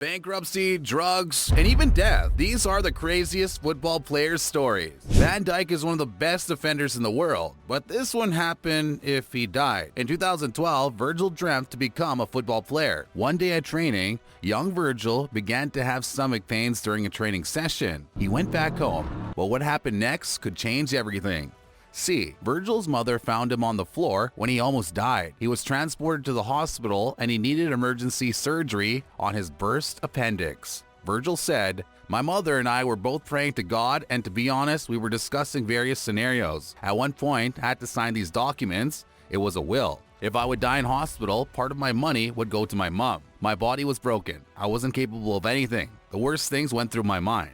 Bankruptcy, drugs, and even death. These are the craziest football players' stories. Van Dijk is one of the best defenders in the world, but this one happened if he died. In 2012, Virgil dreamt to become a football player. One day at training, young Virgil began to have stomach pains during a training session. He went back home, but what happened next could change everything. See, Virgil's mother found him on the floor when he almost died. He was transported to the hospital and he needed emergency surgery on his burst appendix. Virgil said, "My mother and I were both praying to God, and to be honest, we were discussing various scenarios. At one point, I had to sign these documents. It was a will. If I would die in hospital, part of my money would go to my mom. My body was broken. I wasn't capable of anything. The worst things went through my mind."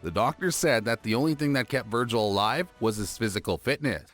The doctor said that the only thing that kept Virgil alive was his physical fitness.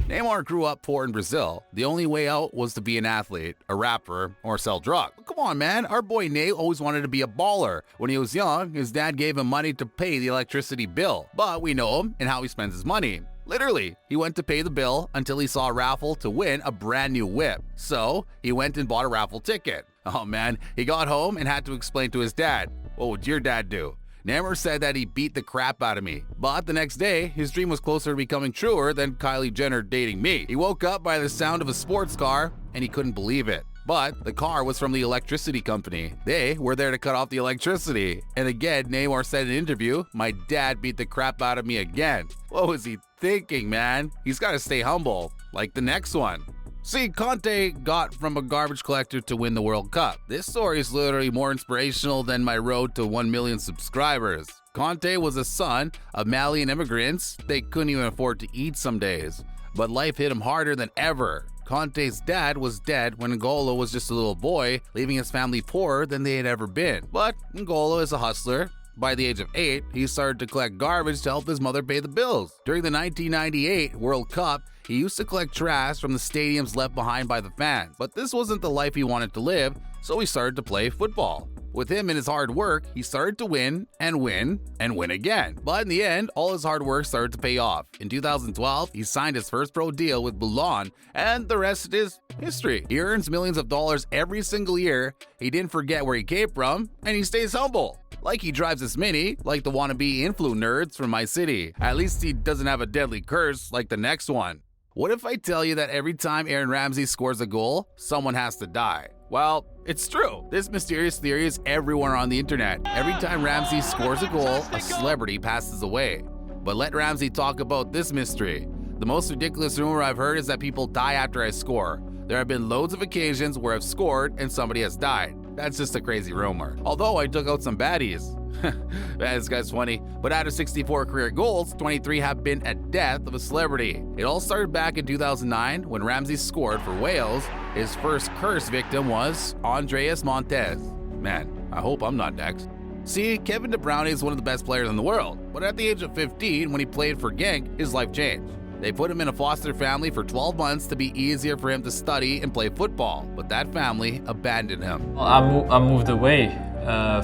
Neymar grew up poor in Brazil. The only way out was to be an athlete, a rapper, or sell drugs. Come on, man. Our boy Ney always wanted to be a baller. When he was young, his dad gave him money to pay the electricity bill. But we know him and how he spends his money. Literally, he went to pay the bill until he saw a raffle to win a brand new whip. So he went and bought a raffle ticket. Oh man, he got home and had to explain to his dad. What would your dad do? Neymar said that he beat the crap out of me. But the next day, his dream was closer to becoming truer than Kylie Jenner dating me. He woke up by the sound of a sports car and he couldn't believe it. But the car was from the electricity company. They were there to cut off the electricity. And again, Neymar said in an interview, "My dad beat the crap out of me again." What was he thinking, man? He's got to stay humble, like the next one. See, Kante got from a garbage collector to win the World Cup. This story is literally more inspirational than my road to 1 million subscribers. Kante was a son of Malian immigrants. They couldn't even afford to eat some days. But life hit him harder than ever. Kante's dad was dead when N'Golo was just a little boy, leaving his family poorer than they had ever been. But N'Golo is a hustler. By the age of 8, he started to collect garbage to help his mother pay the bills. During the 1998 World Cup, he used to collect trash from the stadiums left behind by the fans. But this wasn't the life he wanted to live, so he started to play football. With him and his hard work, he started to win and win and win again. But in the end, all his hard work started to pay off. In 2012, he signed his first pro deal with Boulogne, and the rest is history. He earns millions of dollars every single year. He didn't forget where he came from, and he stays humble. Like he drives his Mini, like the wannabe influ nerds from my city. At least he doesn't have a deadly curse like the next one. What if I tell you that every time Aaron Ramsey scores a goal, someone has to die? Well, it's true. This mysterious theory is everywhere on the internet. Every time Ramsey scores a goal, a celebrity passes away. But let Ramsey talk about this mystery. The most ridiculous rumor I've heard is that people die after I score. There have been loads of occasions where I've scored and somebody has died. That's just a crazy rumor. Although I took out some baddies. Man, this guy's funny. But out of 64 career goals, 23 have been a death of a celebrity. It all started back in 2009 when Ramsey scored for Wales. His first curse victim was Andreas Montes. Man, I hope I'm not next. See, Kevin De Bruyne is one of the best players in the world. But at the age of 15, when he played for Genk, his life changed. They put him in a foster family for 12 months to be easier for him to study and play football, but that family abandoned him. I moved away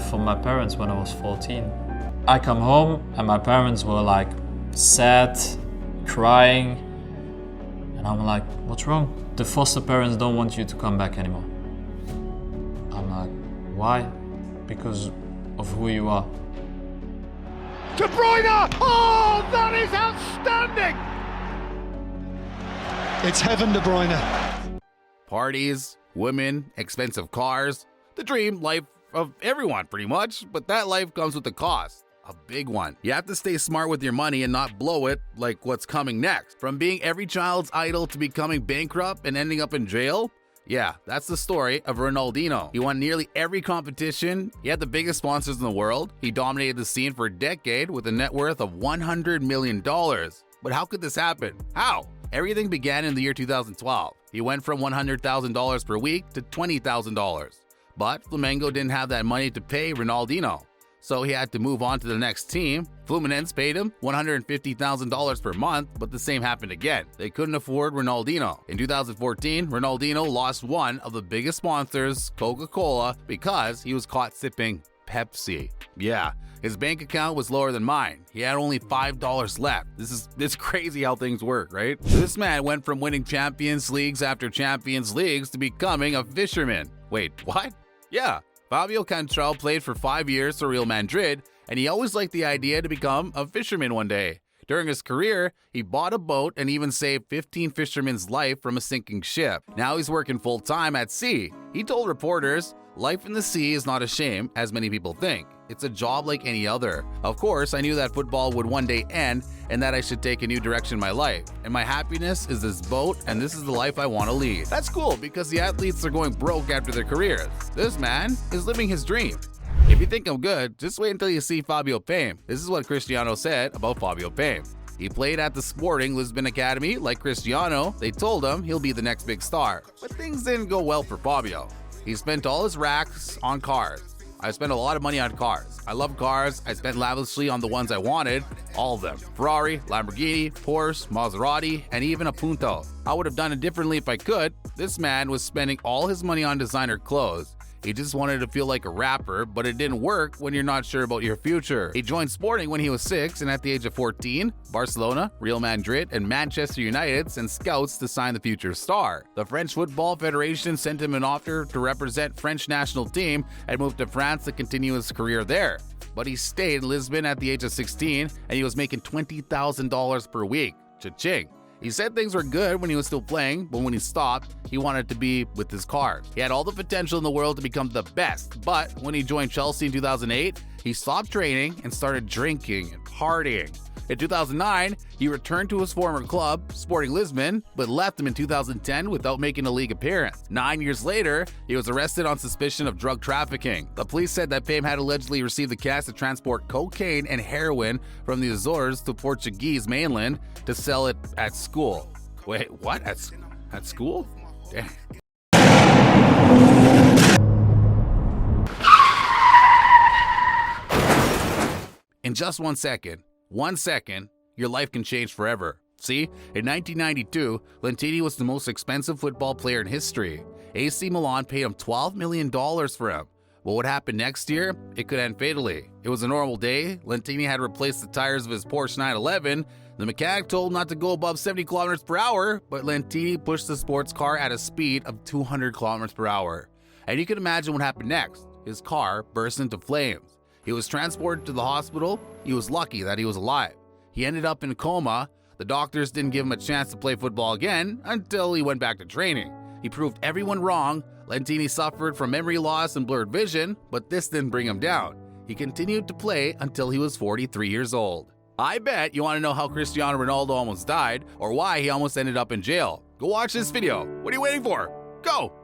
from my parents when I was 14. I come home and my parents were like sad, crying, and I'm like, what's wrong? The foster parents don't want you to come back anymore. I'm like, why? Because of who you are. De Bruyne! Oh, that is outstanding! It's heaven, De Bruyne. Parties, women, expensive cars, the dream life of everyone pretty much, but that life comes with a cost, a big one. You have to stay smart with your money and not blow it like what's coming next. From being every child's idol to becoming bankrupt and ending up in jail. Yeah, that's the story of Ronaldinho. He won nearly every competition. He had the biggest sponsors in the world. He dominated the scene for a decade with a net worth of $100 million. But how could this happen? How? Everything began in the year 2012. He went from $100,000 per week to $20,000. But Flamengo didn't have that money to pay Ronaldinho, so he had to move on to the next team. Fluminense paid him $150,000 per month, but the same happened again. They couldn't afford Ronaldinho. In 2014, Ronaldinho lost one of the biggest sponsors, Coca-Cola, because he was caught sipping Pepsi. Yeah, his bank account was lower than mine. He had only $5 left. This crazy how things work, right? This man went from winning Champions Leagues after Champions Leagues to becoming a fisherman. Wait, what? Yeah, Fabio Kante played for 5 years for Real Madrid, and he always liked the idea to become a fisherman one day. During his career, he bought a boat and even saved 15 fishermen's life from a sinking ship. Now he's working full-time at sea. He told reporters, "Life in the sea is not a shame, as many people think. It's a job like any other. Of course, I knew that football would one day end and that I should take a new direction in my life. And my happiness is this boat, and this is the life I want to lead." That's cool because the athletes are going broke after their careers. This man is living his dream. If you think I'm good, just wait until you see Fabio Payne. This is what Cristiano said about Fabio Payne. He played at the Sporting Lisbon Academy. Like Cristiano, they told him he'll be the next big star. But things didn't go well for Fabio. He spent all his racks on cars. I spent a lot of money on cars. I love cars. I spent lavishly on the ones I wanted, all of them. Ferrari, Lamborghini, Porsche, Maserati, and even a Punto. I would have done it differently if I could. This man was spending all his money on designer clothes. He just wanted to feel like a rapper, but it didn't work when you're not sure about your future. He joined Sporting when he was 6, and at the age of 14, Barcelona, Real Madrid, and Manchester United sent scouts to sign the future star. The French Football Federation sent him an offer to represent French national team and moved to France to continue his career there. But he stayed in Lisbon at the age of 16, and he was making $20,000 per week. Cha-ching. He said things were good when he was still playing, but when he stopped, he wanted to be with his cars. He had all the potential in the world to become the best, but when he joined Chelsea in 2008, he stopped training and started drinking and partying. In 2009, he returned to his former club, Sporting Lisbon, but left him in 2010 without making a league appearance. 9 years later, he was arrested on suspicion of drug trafficking. The police said that Payne had allegedly received the cash to transport cocaine and heroin from the Azores to Portuguese mainland to sell it at school. Wait, what? At school? Damn. In just 1 second, your life can change forever. See, in 1992, Lentini was the most expensive football player in history. AC Milan paid him $12 million for him. What would happen next year? It could end fatally. It was a normal day. Lentini had replaced the tires of his Porsche 911. The mechanic told him not to go above 70 kilometers per hour, but Lentini pushed the sports car at a speed of 200 kilometers per hour. And you can imagine what happened next. His car burst into flames. He was transported to the hospital. He was lucky that he was alive. He ended up in a coma. The doctors didn't give him a chance to play football again until he went back to training. He proved everyone wrong. Lentini suffered from memory loss and blurred vision, but this didn't bring him down. He continued to play until he was 43 years old. I bet you want to know how Cristiano Ronaldo almost died or why he almost ended up in jail. Go watch this video. What are you waiting for? Go!